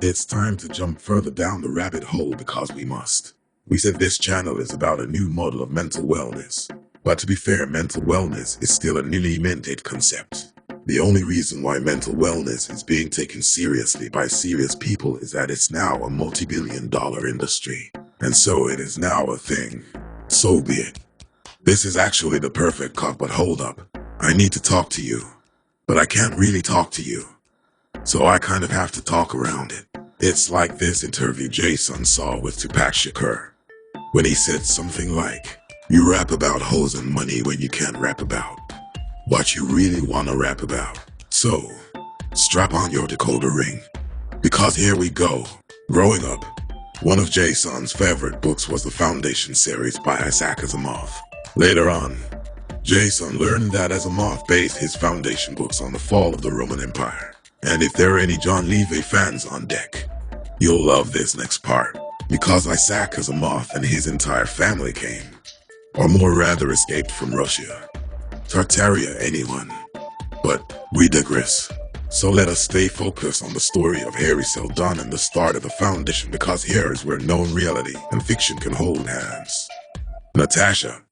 It's time to jump further down the rabbit hole because we must. We said this channel is about a new model of mental wellness. But to be fair, mental wellness is still a newly invented concept. The only reason why mental wellness is being taken seriously by serious people is that it's now a multi-billion-dollar industry. And so it is now a thing. So be it. This is actually the perfect cut, but hold up. I need to talk to you. But I can't really talk to you. So I kind of have to talk around it. It's like this interview Jason saw with Tupac Shakur, when he said something like, "You rap about hoes and money when you can't rap about what you really want to rap about." So, strap on your decoder ring, because here we go. Growing up, one of Jason's favorite books was the Foundation series by Isaac Asimov. Later on, Jason learned that Asimov based his Foundation books on the fall of the Roman Empire. And if there are any John Levy fans on deck, you'll love this next part, because Isaac Asimov and his entire family came, or more rather escaped from Russia. Tartaria, anyone. But we digress. So let us stay focused on the story of Harry Seldon and the start of the Foundation, because here is where known reality and fiction can hold hands. Natasha,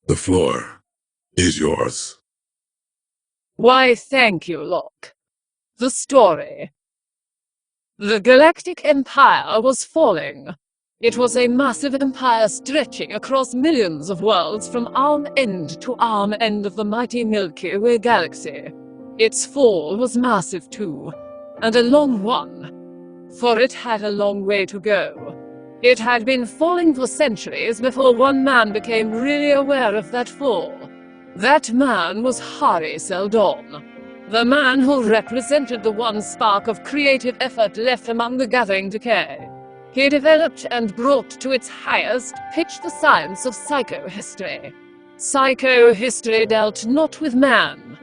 the floor is yours. Why, thank you, Locke. The story. The Galactic Empire was falling. It was a massive empire stretching across millions of worlds from arm end to arm end of the mighty Milky Way galaxy. Its fall was massive too, and a long one, for it had a long way to go. It had been falling for centuries before one man became really aware of that fall. That man was Harry Seldon. The man who represented the one spark of creative effort left among the gathering decay. He developed and brought to its highest pitch the science of psychohistory. Psychohistory dealt not with man,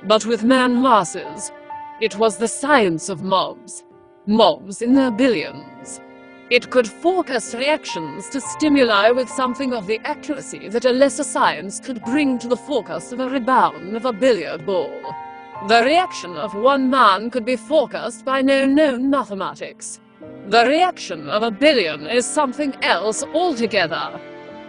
but with man masses. It was the science of mobs. Mobs in their billions. It could forecast reactions to stimuli with something of the accuracy that a lesser science could bring to the forecast of a rebound of a billiard ball. The reaction of one man could be forecast by no known mathematics. The reaction of a billion is something else altogether.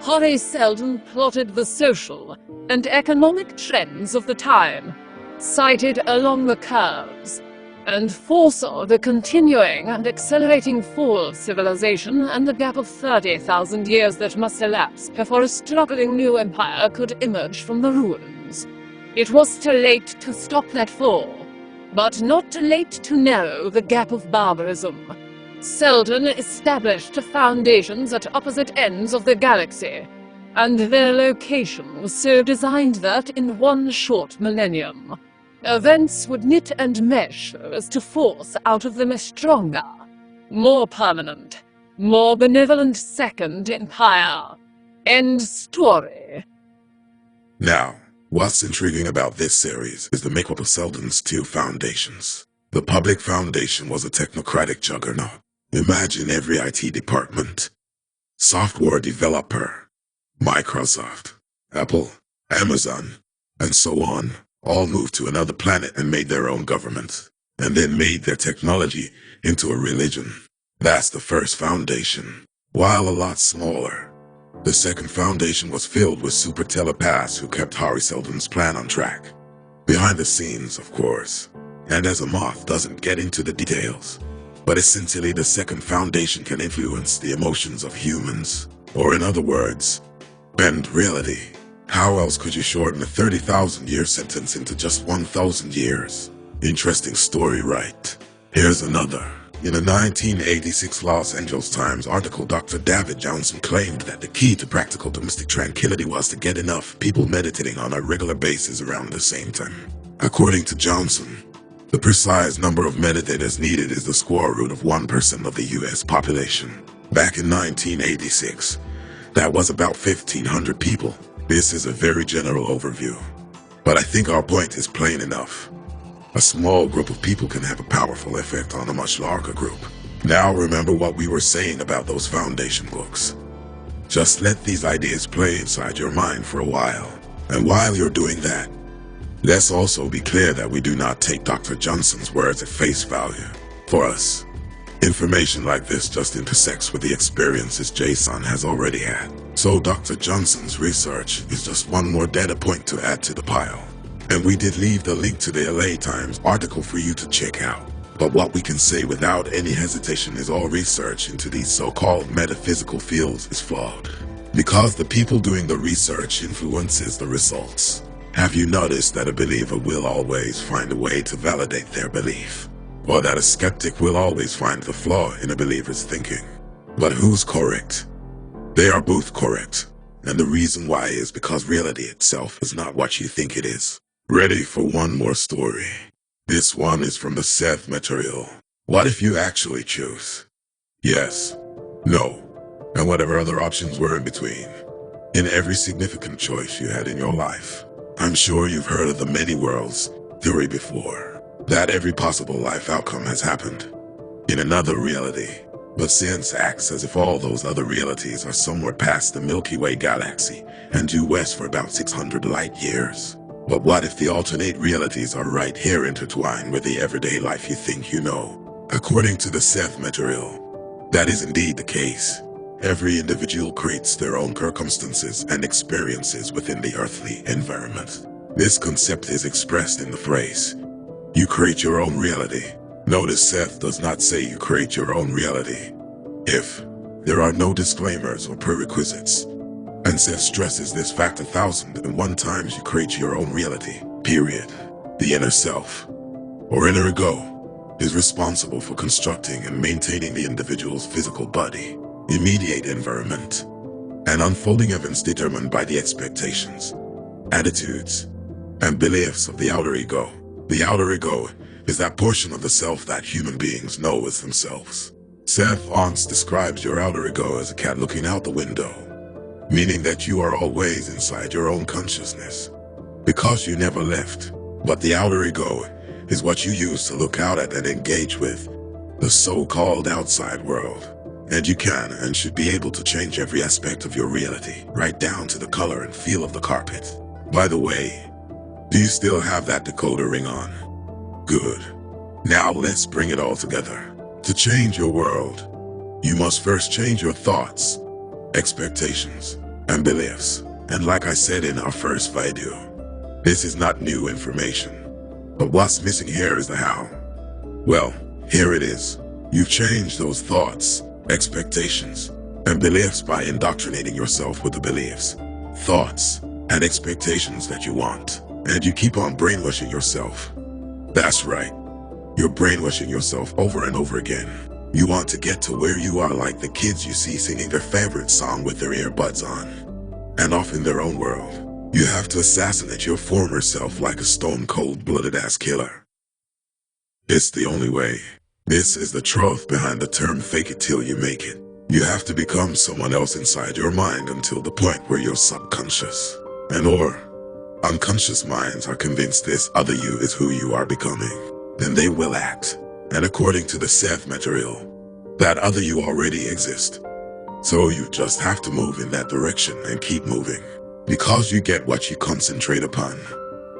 Harry Seldon plotted the social and economic trends of the time, sighted along the curves, and foresaw the continuing and accelerating fall of civilization and the gap of 30,000 years that must elapse before a struggling new empire could emerge from the ruins. It was too late to stop that fall, but not too late to narrow the gap of barbarism. Seldon established foundations at opposite ends of the galaxy, and their location was so designed that in one short millennium, events would knit and mesh so as to force out of them a stronger, more permanent, more benevolent second empire. End story. Now, what's intriguing about this series is the makeup of Seldon's two foundations. The public foundation was a technocratic juggernaut. Imagine every IT department, software developer, Microsoft, Apple, Amazon, and so on, all moved to another planet and made their own government, and then made their technology into a religion. That's the first foundation. While a lot smaller, the second foundation was filled with super telepaths who kept Harry Seldon's plan on track. Behind the scenes, of course, and Asimov doesn't get into the details. But essentially, the second foundation can influence the emotions of humans, or in other words, bend reality. How else could you shorten a 30,000-year sentence into just 1,000 years? Interesting story, right? Here's another. In a 1986 Los Angeles Times article, Dr. David Johnson claimed that the key to practical domestic tranquility was to get enough people meditating on a regular basis around the same time. According to Johnson, the precise number of meditators needed is the square root of 1% of the US population. Back in 1986, that was about 1,500 people. This is a very general overview, but I think our point is plain enough. A small group of people can have a powerful effect on a much larger group. Now remember what we were saying about those foundation books. Just let these ideas play inside your mind for a while. And while you're doing that, let's also be clear that we do not take Dr. Johnson's words at face value. For us, Information like this just intersects with the experiences Jason has already had. So Dr. Johnson's research is just one more data point to add to the pile. And we did leave the link to the LA Times article for you to check out. But what we can say without any hesitation is all research into these so-called metaphysical fields is flawed. Because the people doing the research influences the results. Have you noticed that a believer will always find a way to validate their belief? Or that a skeptic will always find the flaw in a believer's thinking? But who's correct? They are both correct. And the reason why is because reality itself is not what you think it is. Ready for one more story? This one is from the Seth material. What if you actually choose yes, no, and whatever other options were in between? In every significant choice you had in your life. I'm sure you've heard of the many worlds theory before. That every possible life outcome has happened in another reality. But science acts as if all those other realities are somewhere past the Milky Way galaxy and due west for about 600 light years. But what if the alternate realities are right here intertwined with the everyday life you think you know? According to the Seth material, that is indeed the case. Every individual creates their own circumstances and experiences within the earthly environment. This concept is expressed in the phrase, you create your own reality. Notice Seth does not say you create your own reality. If there are no disclaimers or prerequisites, and Seth stresses this fact 1,001 times, you create your own reality, period. The inner self, or inner ego, is responsible for constructing and maintaining the individual's physical body, immediate environment, and unfolding events determined by the expectations, attitudes, and beliefs of the outer ego. The outer ego is that portion of the self that human beings know as themselves. Seth once describes your outer ego as a cat looking out the window, meaning that you are always inside your own consciousness, because you never left. But the outer ego is what you use to look out at and engage with the so-called outside world. And you can and should be able to change every aspect of your reality, right down to the color and feel of the carpet. By the way, do you still have that decoder ring on? Good. Now let's bring it all together. To change your world, you must first change your thoughts, expectations, and beliefs. And like I said in our first video, this is not new information. But what's missing here is the how. Well, here it is. You've changed those thoughts, expectations, and beliefs by indoctrinating yourself with the beliefs, thoughts, and expectations that you want. And you keep on brainwashing yourself. That's right. You're brainwashing yourself over and over again. You want to get to where you are like the kids you see singing their favorite song with their earbuds on, and off in their own world. You have to assassinate your former self like a stone-cold-blooded ass killer. It's the only way. This is the truth behind the term fake it till you make it. You have to become someone else inside your mind until the point where your subconscious and or unconscious minds are convinced this other you is who you are becoming. Then they will act. And according to the Seth material, that other you already exists. So you just have to move in that direction and keep moving. Because you get what you concentrate upon.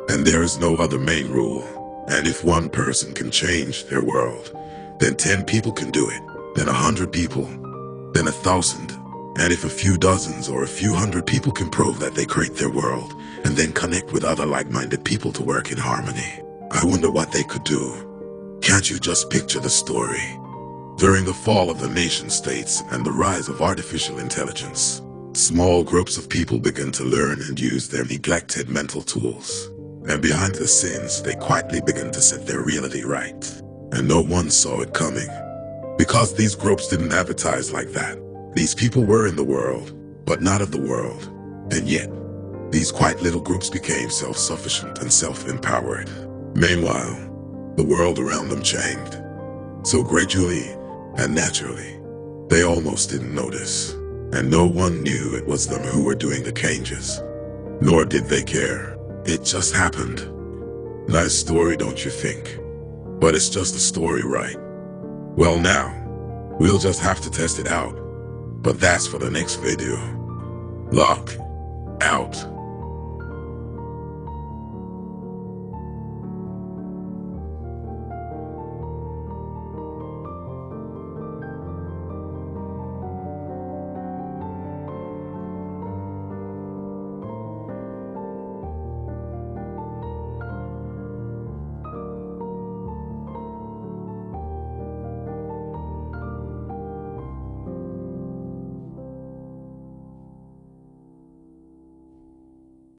And there is no other main rule. And if one person can change their world, then 10 people can do it. Then 100 people. Then 1,000. And if a few dozens or a few hundred people can prove that they create their world, and then connect with other like-minded people to work in harmony, I wonder what they could do. Can't you just picture the story? During the fall of the nation-states and the rise of artificial intelligence, small groups of people began to learn and use their neglected mental tools. And behind the scenes, they quietly began to set their reality right. And no one saw it coming. Because these groups didn't advertise like that. These people were in the world, but not of the world. And yet, these quiet little groups became self-sufficient and self-empowered. Meanwhile, the world around them changed. So gradually and naturally, they almost didn't notice. And no one knew it was them who were doing the changes. Nor did they care. It just happened. Nice story, don't you think? But it's just a story, right? Well now, we'll just have to test it out. But that's for the next video. Lock out.